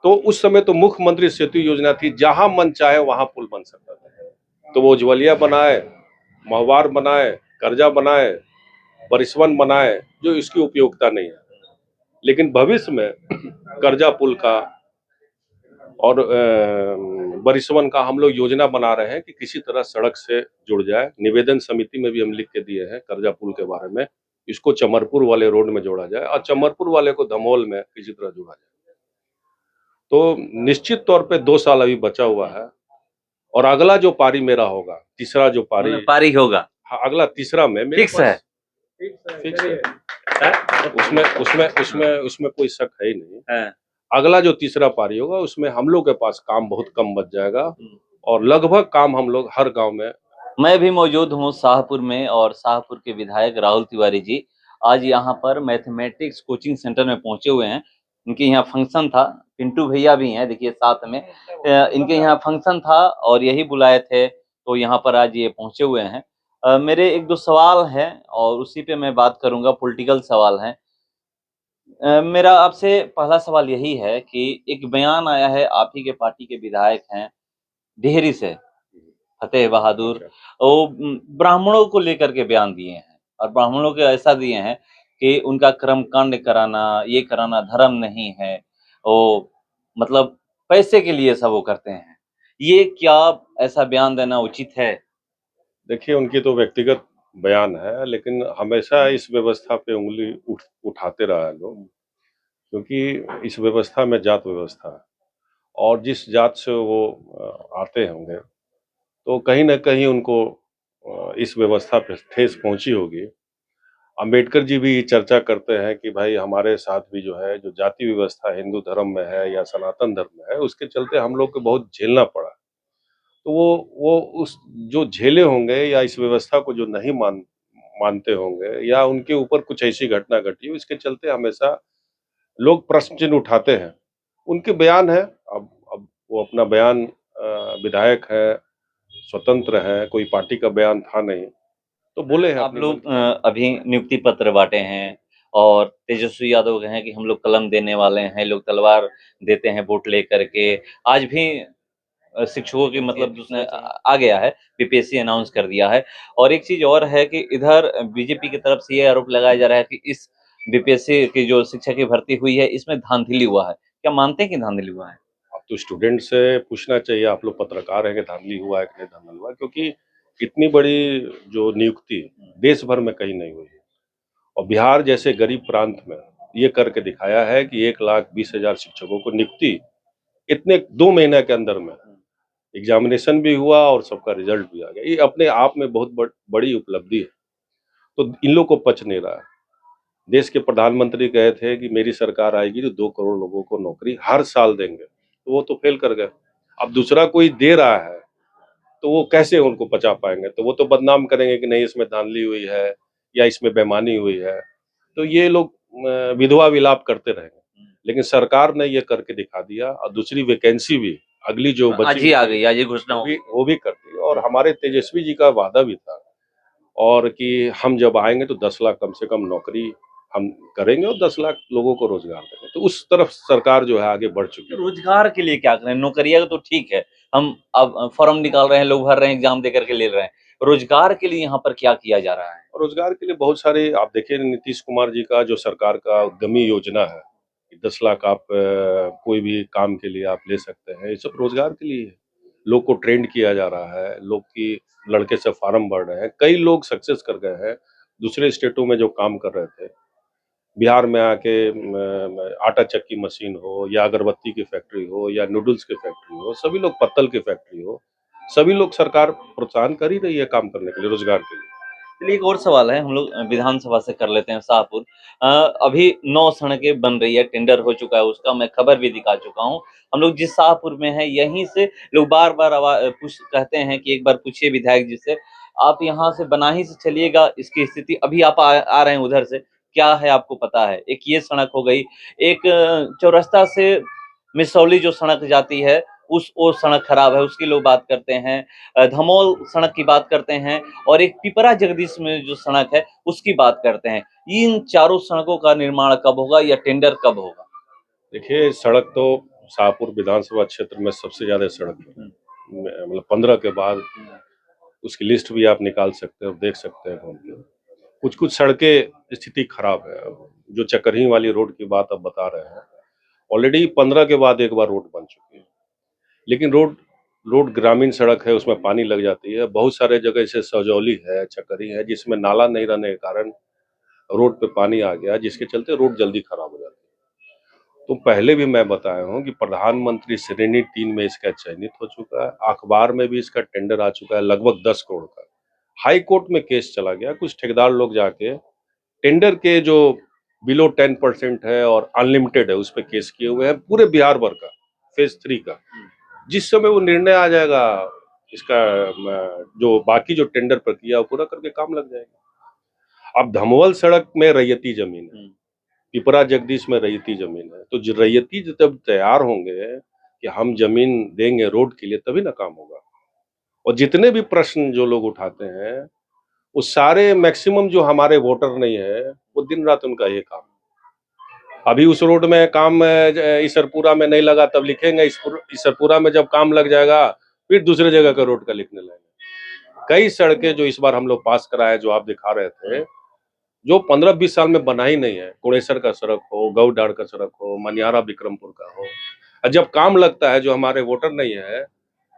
तो उस समय तो मुख्यमंत्री सेतु योजना थी, जहां मन चाहे वहां पुल बन सकता था। तो वो उज्ज्वलिया बनाए, महवार बनाए, कर्जा बनाए, परिसवन बनाए, जो इसकी उपयोगिता नहीं है। लेकिन भविष्य में कर्जा पुल का और बरिसवन का हम लोग योजना बना रहे हैं कि किसी तरह सड़क से जुड़ जाए। निवेदन समिति में भी हम लिख के दिए हैं कर्जा पुल के बारे में, इसको चमरपुर वाले रोड में जोड़ा जाए और चमरपुर वाले को धमोल में किसी तरह जोड़ा जाए। तो निश्चित तौर पे 2 साल अभी बचा हुआ है और अगला जो पारी मेरा होगा, तीसरा जो पारी होगा, हाँ, अगला तीसरा में मेरे फिक्स है। फिक्स है। उसमें कोई शक है ही नहीं। अगला जो तीसरा पारी होगा उसमें हम लोग के पास काम बहुत कम बच जाएगा और लगभग काम हम लोग हर गांव में। मैं भी मौजूद हूँ शाहपुर में और शाहपुर के विधायक राहुल तिवारी जी आज यहाँ पर मैथमेटिक्स कोचिंग सेंटर में पहुंचे हुए हैं। इनके यहाँ फंक्शन था, पिंटू भैया भी हैं देखिए साथ में। इनके यहाँ फंक्शन था और यही बुलाए थे, तो यहाँ पर आज ये पहुंचे हुए हैं। मेरे एक दो सवाल हैं और उसी पे मैं बात करूंगा, पॉलिटिकल सवाल हैं। मेरा आपसे पहला सवाल यही है कि एक बयान आया है, आप ही के पार्टी के विधायक हैं डेहरी से फतेह बहादुर, वो ब्राह्मणों को लेकर के बयान दिए हैं और ब्राह्मणों के ऐसा दिए हैं कि उनका कर्मकांड कराना, ये कराना धर्म नहीं है, वो मतलब पैसे के लिए सब वो करते हैं। ये क्या ऐसा बयान देना उचित है? देखिए, उनकी तो व्यक्तिगत बयान है, लेकिन हमेशा इस व्यवस्था पे उंगली उठाते रहा है लोग, क्योंकि इस व्यवस्था में जात व्यवस्था है और जिस जात से वो आते होंगे तो कहीं ना कहीं उनको इस व्यवस्था पे ठेस पहुंची होगी। अंबेडकर जी भी चर्चा करते हैं कि भाई हमारे साथ भी जो है, जो जाति व्यवस्था हिंदू धर्म में है या सनातन धर्म में है, उसके चलते हम लोग को बहुत झेलना पड़ा। तो वो उस जो झेले होंगे या इस व्यवस्था को जो नहीं मानते होंगे या उनके ऊपर कुछ ऐसी घटना घटी हो, इसके चलते हमेशा लोग प्रश्न चिन्ह उठाते हैं। उनके बयान है, अब वो अपना बयान, विधायक है, स्वतंत्र है, कोई पार्टी का बयान था नहीं, तो बोले हैं। आप लोग अभी नियुक्ति पत्र बांटे हैं और तेजस्वी यादव कहे हैं कि हम लोग कलम देने वाले हैं, लोग तलवार देते हैं वोट लेकर के। आज भी शिक्षकों की मतलब उसने आ गया है, बीपीएससी अनाउंस कर दिया है। और एक चीज और है कि इधर बीजेपी की तरफ से ये आरोप लगाया जा रहा है कि इस बीपीएससी की जो शिक्षक की भर्ती हुई है इसमें धांधली हुआ है। क्या मानते हैं कि धांधली हुआ है? अब तो स्टूडेंट से पूछना चाहिए, आप लोग पत्रकार हैं, कि धांधली हुआ है कि नहीं धांधली हुआ है, क्योंकि इतनी बड़ी जो नियुक्ति देश भर में कहीं नहीं हुई है और बिहार जैसे गरीब प्रांत में ये करके दिखाया है कि 1,20,000 शिक्षकों को नियुक्ति इतने 2 महीने के अंदर में, एग्जामिनेशन भी हुआ और सबका रिजल्ट भी आ गया। ये अपने आप में बहुत बड़ी उपलब्धि है। तो इन लोग को पच नहीं रहा है। देश के प्रधानमंत्री कहे थे कि मेरी सरकार आएगी तो 2 करोड़ लोगों को नौकरी हर साल देंगे, तो वो तो फेल कर गए। अब दूसरा कोई दे रहा है तो वो कैसे उनको पचा पाएंगे? तो वो तो बदनाम करेंगे कि नहीं इसमें धांधली हुई है या इसमें बेईमानी हुई है। तो ये लोग विधवा विलाप करते रहेंगे, लेकिन सरकार ने ये करके दिखा दिया। और दूसरी वैकेंसी भी अगली जो आज बची ही आ गई, आज ये घोषणा हो गई। वो भी कर दी। और हमारे तेजस्वी जी का वादा भी था और कि हम जब आएंगे तो 10 लाख कम से कम नौकरी हम करेंगे और 10 लाख लोगों को रोजगार देंगे। तो उस तरफ सरकार जो है आगे बढ़ चुकी है। रोजगार के लिए क्या करें? नौकरियां तो ठीक है, हम अब फॉर्म निकाल रहे हैं, लोग भर रहे हैं, एग्जाम दे करके ले रहे हैं। रोजगार के लिए यहाँ पर क्या किया जा रहा है? और रोजगार के लिए बहुत सारे, आप देखिए नीतीश कुमार जी का जो सरकार का उद्यमी योजना है, 10 लाख आप कोई भी काम के लिए आप ले सकते हैं, ये सब रोजगार के लिए है। लोग को ट्रेंड किया जा रहा है, लोग की लड़के से फार्म बढ़ रहे हैं, कई लोग सक्सेस कर गए हैं दूसरे स्टेटों में जो काम कर रहे थे। बिहार में आके आटा चक्की मशीन हो या अगरबत्ती की फैक्ट्री हो या नूडल्स की फैक्ट्री हो, सभी लोग, पत्तल की फैक्ट्री हो, सभी लोग, सरकार प्रोत्साहन कर ही रही है काम करने के लिए, रोजगार के लिए। चलिए एक और सवाल है, हम लोग विधानसभा से कर लेते हैं। शाहपुर अभी 9 सड़कें बन रही है, टेंडर हो चुका है उसका, मैं खबर भी दिखा चुका हूँ। हम लोग जिस शाहपुर में है यहीं से लोग बार बार पूछ कहते हैं कि एक बार पूछिए विधायक जी से, आप यहाँ से बनाही से चलिएगा, इसकी स्थिति अभी आप आ रहे हैं उधर से, क्या है आपको पता है? एक ये सड़क हो गई, एक चौरस्ता से मिसौली जो सड़क जाती है उस वो सड़क खराब है, उसकी लोग बात करते हैं। धमोल सड़क की बात करते हैं और एक पिपरा जगदीश में जो सड़क है उसकी बात करते हैं। इन चारों सड़कों का निर्माण कब होगा या टेंडर कब होगा? देखिए, सड़क तो शाहपुर विधानसभा क्षेत्र में सबसे ज्यादा सड़क है, मतलब 15 के बाद उसकी लिस्ट भी आप निकाल सकते हो, देख सकते हैं घूम के। कुछ कुछ सड़कें स्थिति खराब है। जो चकरही वाली रोड की बात आप बता रहे हैं, ऑलरेडी 15 के बाद एक बार रोड बन चुकी है, लेकिन रोड रोड ग्रामीण सड़क है, उसमें पानी लग जाती है। बहुत सारे जगह जैसे सजौली है, चकरी है, जिसमें नाला नहीं रहने के कारण रोड पे पानी आ गया, जिसके चलते रोड जल्दी खराब हो जाती है। तो पहले भी मैं बताया हूँ कि प्रधानमंत्री श्रेणी 3 में इसका चयनित हो चुका है, अखबार में भी इसका टेंडर आ चुका है लगभग 10 करोड़ का। हाई कोर्ट में केस चला गया, कुछ ठेकेदार लोग जाके टेंडर के जो बिलो 10% है और अनलिमिटेड है उस पर केस किए हुए हैं, पूरे बिहार भर का फेज 3 का। जिस समय वो निर्णय आ जाएगा इसका, जो बाकी जो टेंडर प्रक्रिया पूरा करके काम लग जाएगा। अब धमवल सड़क में रैयती जमीन है, पिपरा जगदीश में रैयती जमीन है, तो रैयती जब तैयार होंगे कि हम जमीन देंगे रोड के लिए, तभी ना काम होगा। और जितने भी प्रश्न जो लोग उठाते हैं वो सारे मैक्सिमम जो हमारे वोटर नहीं है, वो दिन रात उनका ये काम। अभी उस रोड में काम इसरपुरा में नहीं लगा, तब लिखेंगे इसरपुरा में जब काम लग जाएगा फिर दूसरे जगह का रोड का लिखने लगेंगे। कई सड़कें जो इस बार हम लोग पास कराए, जो आप दिखा रहे थे, जो 15-20 साल में बना ही नहीं है। कुणेसर का सड़क हो, गौडाड़ का सड़क हो, मनियारा विक्रमपुर का हो, और जब काम लगता है, जो हमारे वोटर नहीं है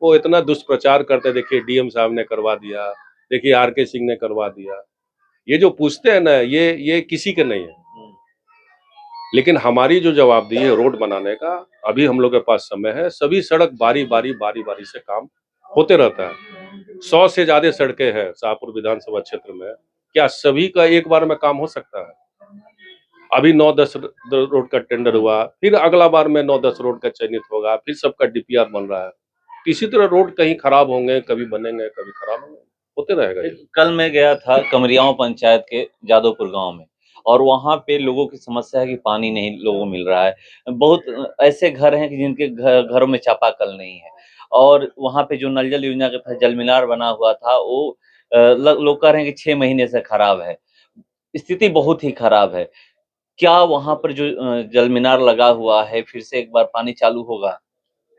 वो इतना दुष्प्रचार करते, देखिए डीएम साहब ने करवा दिया, देखिए आरके सिंह ने करवा दिया। ये जो पूछते हैं ना, ये किसी के नहीं है। लेकिन हमारी जो जवाबदेही है रोड बनाने का, अभी हम लोग के पास समय है। सभी सड़क बारी बारी से काम होते रहता है। 100 से ज्यादा सड़कें हैं शाहपुर विधानसभा क्षेत्र में, क्या सभी का एक बार में काम हो सकता है? अभी 9-10 रोड का टेंडर हुआ, फिर अगला बार में 9-10 रोड का चयनित होगा, फिर सबका डीपीआर बन रहा है। इसी तरह रोड कहीं खराब होंगे, कभी बनेंगे, कभी खराब होंगे, होते रहेगा ये। कल मैं गया था कमरियाओं पंचायत के जादवपुर गांव में, और वहां पे लोगों की समस्या है कि पानी नहीं लोगों को मिल रहा है। बहुत ऐसे घर हैं कि जिनके घरों में चापाकल नहीं है, और वहां पे जो नल जल योजना का था, जल मीनार बना हुआ था, वो लोग कह रहे हैं कि 6 महीने से खराब है। स्थिति बहुत ही खराब है। क्या वहां पर जो जल मीनार लगा हुआ है, फिर से एक बार पानी चालू होगा?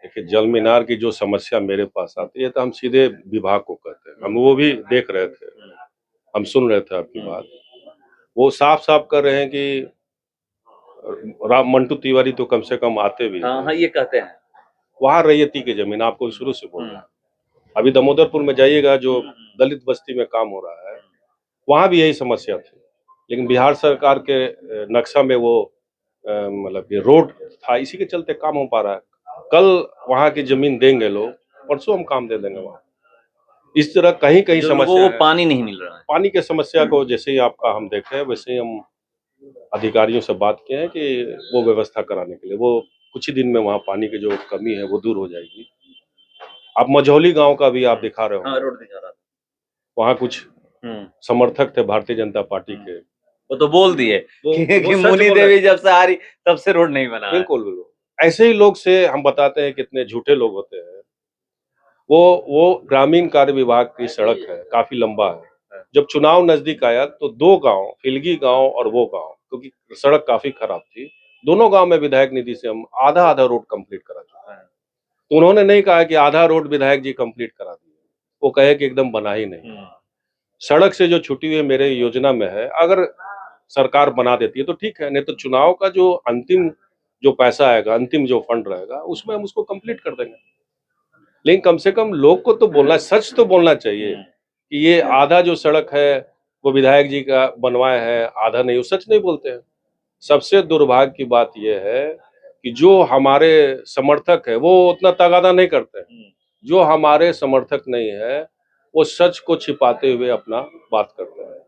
देखिए, जल मीनार की जो समस्या मेरे पास आती है तो हम सीधे विभाग को कहते हैं। हम वो भी देख रहे थे, हम सुन रहे थे आपकी बात। वो साफ साफ कर रहे हैं कि राम मंटू तिवारी तो कम से कम आते भी हैं। हाँ, ये कहते हैं। वहाँ रैयती की जमीन, आपको शुरू से बोल रहा है। अभी दामोदरपुर में जाइएगा, जो दलित बस्ती में काम हो रहा है, वहाँ भी यही समस्या थी। लेकिन बिहार सरकार के नक्शा में वो मतलब ये रोड था, इसी के चलते काम हो पा रहा है। कल वहाँ की जमीन देंगे लोग, परसों हम काम दे देंगे वहाँ। इस तरह कहीं कहीं समस्या है। पानी नहीं मिल रहा है। पानी के समस्या को जैसे ही आपका हम देख रहे हैं, वैसे ही हम अधिकारियों से बात किए हैं कि वो व्यवस्था कराने के लिए, वो कुछ ही दिन में वहाँ पानी की जो कमी है वो दूर हो जाएगी। आप मझौली गांव का भी आप दिखा रहे हो। हाँ, रोड दिखा रहा था। वहाँ कुछ समर्थक थे भारतीय जनता पार्टी के, वो तो बोल दिए कि मुनी देवी जब से आ रही तब से रोड नहीं बना है। बिल्कुल बिल्कुल। ऐसे ही लोग से हम बताते हैं कितने झूठे लोग होते हैं। वो ग्रामीण कार्य विभाग की सड़क है, काफी लंबा है। जब चुनाव नजदीक आया तो 2 गांव, फिलगी गांव और वो गांव, क्योंकि सड़क काफी खराब थी, दोनों गांव में विधायक निधि से हम आधा रोड कंप्लीट करा चुके हैं। तो उन्होंने नहीं कहा कि आधा रोड विधायक जी कंप्लीट करा दिए, वो कहे कि एकदम बना ही नहीं। सड़क से जो छुट्टी हुई मेरे योजना में है, अगर सरकार बना देती है तो ठीक है, नहीं तो चुनाव का जो अंतिम जो पैसा आएगा, अंतिम जो फंड रहेगा, उसमें हम उसको कंप्लीट कर देंगे। लेकिन कम से कम लोग को तो बोलना, सच तो बोलना चाहिए कि ये आधा जो सड़क है वो विधायक जी का बनवाया है, आधा नहीं, वो सच नहीं बोलते हैं। सबसे दुर्भाग्य की बात यह है कि जो हमारे समर्थक है वो उतना तगादा नहीं करते हैं। जो हमारे समर्थक नहीं है वो सच को छिपाते हुए अपना बात करते हैं।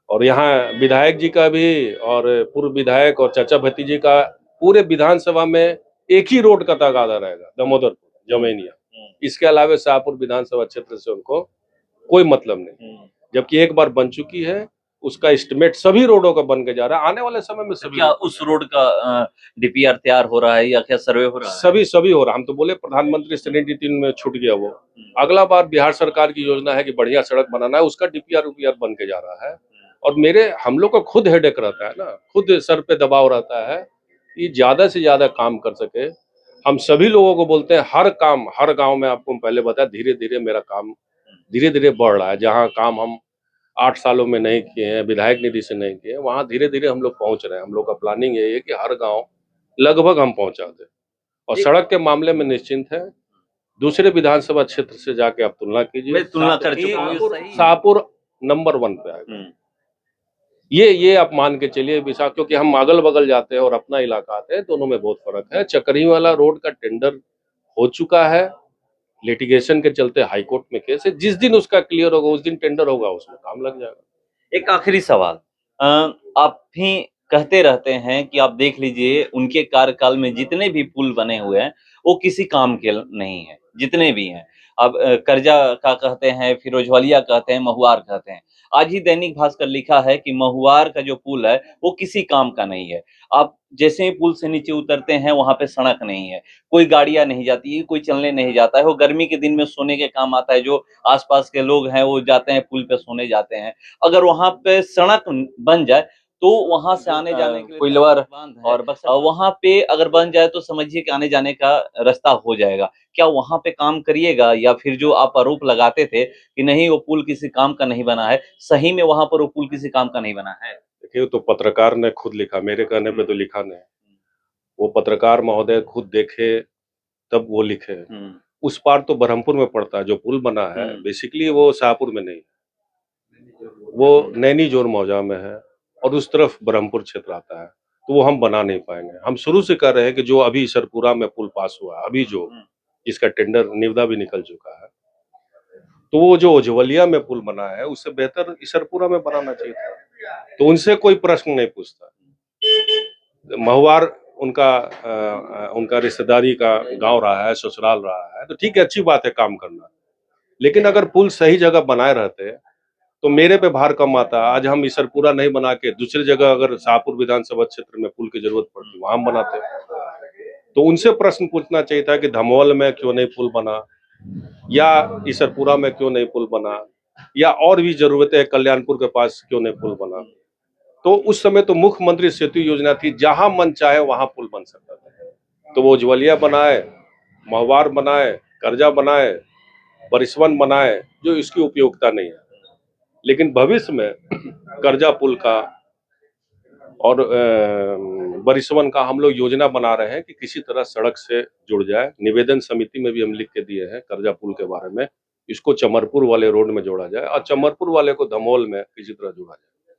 और यहाँ विधायक जी का भी और पूर्व विधायक और चाचा भतीजी का पूरे विधानसभा में एक ही रोड का तगादा रहेगा, दामोदरपुर जमैनिया। इसके अलावा शाहपुर विधानसभा क्षेत्र से उनको कोई मतलब नहीं, जबकि एक बार बन चुकी है। उसका एस्टिमेट सभी रोडों का बन के जा रहा है, आने वाले समय में सभी। क्या उस रोड का डीपीआर तैयार हो रहा है या क्या सर्वे हो रहा है? सभी हो रहा। हम तो बोले प्रधानमंत्री श्रेणी 3 में छूट गया वो। अगला बार बिहार सरकार की योजना है कि बढ़िया सड़क बनाना है, उसका डीपीआर बन के जा रहा है। और हम लोग का खुद हेडेक रहता है ना, खुद सर पे दबाव रहता है कि ज्यादा से ज्यादा काम कर सके। हम सभी लोगों को बोलते हैं, हर काम हर गांव में, आपको पहले बताया, धीरे धीरे मेरा काम धीरे धीरे बढ़ रहा है। जहां काम हम 8 सालों में नहीं किए हैं, विधायक निधि से नहीं किए हैं, वहां धीरे धीरे हम लोग पहुंच रहे हैं। हम लोग का प्लानिंग यही है कि हर गांव लगभग हम पहुंचा दें। और सड़क के मामले में निश्चिंत है, दूसरे विधानसभा क्षेत्र से जाके आप तुलना कीजिए, मैं तुलना कर चुका हूँ, शाहपुर नंबर 1 पे आएगा। ये आप मान के चलिए विशाख, क्योंकि हम अगल बगल जाते हैं और अपना इलाका आते हैं, दोनों में बहुत फर्क है। चकरी वाला रोड का टेंडर हो चुका है, लिटिगेशन के चलते हाईकोर्ट में केस है। जिस दिन उसका क्लियर होगा उस दिन टेंडर होगा, उसमें काम लग जाएगा। एक आखिरी सवाल, आप भी कहते रहते हैं कि आप देख लीजिए उनके कार्यकाल में जितने भी पुल बने हुए हैं वो किसी काम के नहीं है, जितने भी हैं। अब कर्जा का कहते हैं, फिरोजवालिया कहते हैं, महुआर कहते हैं। आज ही दैनिक भास्कर लिखा है कि महुआर का जो पुल है वो किसी काम का नहीं है। आप जैसे ही पुल से नीचे उतरते हैं वहां पे सड़क नहीं है, कोई गाड़ियां नहीं जाती है, कोई चलने नहीं जाता है। वो गर्मी के दिन में सोने के काम आता है, जो आसपास के लोग हैं वो जाते हैं पुल पे सोने जाते हैं। अगर वहां पे सड़क बन जाए तो वहां से आने जाने के लिए कोइलवर और वहां पे अगर बन जाए तो समझिए कि आने जाने का रास्ता हो जाएगा। क्या वहां पे काम करिएगा, या फिर जो आप आरोप लगाते थे कि नहीं वो पुल किसी काम का नहीं बना है, सही में वहां पर वो पुल किसी काम का नहीं बना है? देखिए, तो पत्रकार ने खुद लिखा, मेरे कहने पे तो लिखा नहीं। वो पत्रकार महोदय खुद देखे तब वो लिखे। उस पार तो बरहमपुर में पड़ता है जो पुल बना है, बेसिकली वो शाहपुर में नहीं, वो नैनी जोर मौजा में है और उस तरफ ब्रह्मपुर क्षेत्र आता है, तो वो हम बना नहीं पाएंगे। हम शुरू से कह रहे हैं कि जो अभी ईसरपुरा में पुल पास हुआ, अभी जो जिसका टेंडर निविदा भी निकल चुका है, तो वो जो उज्ज्वलिया में पुल बना है उससे बेहतर ईसरपुरा में बनाना चाहिए था। तो उनसे कोई प्रश्न नहीं पूछता। महुआर उनका रिश्तेदारी का गांव रहा है, ससुराल रहा है, तो ठीक है, अच्छी बात है काम करना। लेकिन अगर पुल सही जगह बनाए रहते तो मेरे पे भार कम आता। आज हम ईसरपुरा नहीं बना के दूसरी जगह, अगर शाहपुर विधानसभा क्षेत्र में पुल की जरूरत पड़ती वहां हम बनाते। तो उनसे प्रश्न पूछना चाहिए था कि धमोल में क्यों नहीं पुल बना, या ईसरपुरा में क्यों नहीं पुल बना, या और भी जरूरतें कल्याणपुर के पास क्यों नहीं पुल बना। तो उस समय तो मुख्यमंत्री सेतु योजना थी, जहां मन चाहे वहां पुल बन सकता था। तो वो उज्ज्वलिया बनाए, महुआर बनाए, कर्जा बनाए, बरिसवन बनाए, जो इसकी उपयोगिता नहीं है। लेकिन भविष्य में कर्जा पुल का और बरिसवन का हम लोग योजना बना रहे हैं कि किसी तरह सड़क से जुड़ जाए। निवेदन समिति में भी हम लिख के दिए हैं कर्जा पुल के बारे में, इसको चमरपुर वाले रोड में जोड़ा जाए और चमरपुर वाले को धमोल में किसी तरह जोड़ा जाए।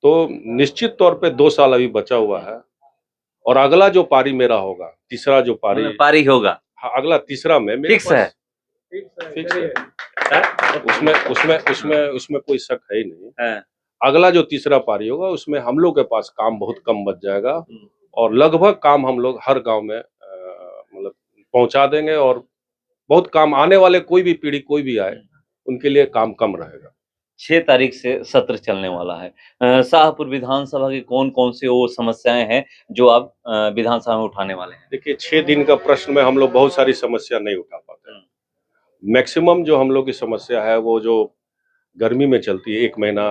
तो निश्चित तौर पे 2 साल अभी बचा हुआ है और अगला जो पारी मेरा होगा, तीसरा जो पारी होगा, हाँ, अगला तीसरा में फिक्स है। उसमें कोई शक है ही नहीं। अगला जो तीसरा पारी होगा उसमें हम लोग के पास काम बहुत कम बच जाएगा और लगभग काम हम लोग हर गांव में मतलब पहुंचा देंगे और बहुत काम आने वाले कोई भी पीढ़ी कोई भी आए उनके लिए काम कम रहेगा। 6 तारीख से सत्र चलने वाला है। शाहपुर विधानसभा की कौन कौन सी वो समस्याएं हैं जो आप विधानसभा में उठाने वाले हैं? देखिए, 6 दिन का प्रश्न में हम लोग बहुत सारी समस्या नहीं उठा पाते हैं। मैक्सिमम जो हम लोग की समस्या है वो जो गर्मी में चलती है, 1 महीना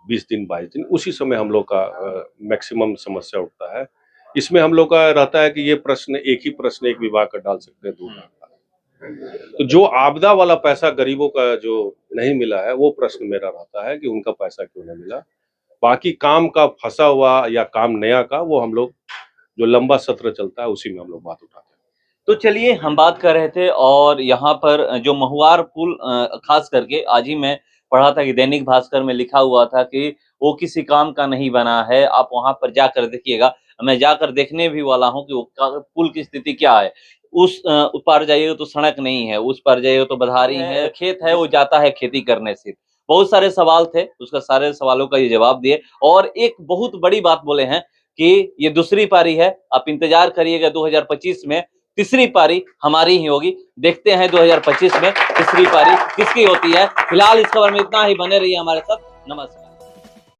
20 दिन 22 दिन, उसी समय हम लोग का मैक्सिमम समस्या उठता है। इसमें हम लोग का रहता है कि ये प्रश्न, एक ही प्रश्न एक विभाग का डाल सकते हैं 2 लाख का। तो जो आपदा वाला पैसा गरीबों का जो नहीं मिला है वो प्रश्न मेरा रहता है कि उनका पैसा क्यों नहीं मिला। बाकी काम का फंसा हुआ या काम नया का वो हम लोग जो लंबा सत्र चलता है उसी में हम लोग बात उठाते हैं। तो चलिए, हम बात कर रहे थे और यहाँ पर जो महुआर पुल खास करके आज ही मैं पढ़ा था कि दैनिक भास्कर में लिखा हुआ था कि वो किसी काम का नहीं बना है, आप वहां पर जाकर देखिएगा। मैं जाकर देखने भी वाला हूं कि वो पुल की स्थिति क्या है। उस पार जाइएगा तो सड़क नहीं है, उस पार जाइएगा तो बधारी है, खेत है, वो जाता है खेती करने से। बहुत सारे सवाल थे, उसका सारे सवालों का ये जवाब दिए और एक बहुत बड़ी बात बोले हैं कि ये दूसरी पारी है, आप इंतजार करिएगा 2025 में तीसरी पारी हमारी ही होगी। देखते हैं 2025 में तीसरी पारी किसकी होती है। फिलहाल इस खबर में इतना ही, बने रहिए हमारे साथ। नमस्कार।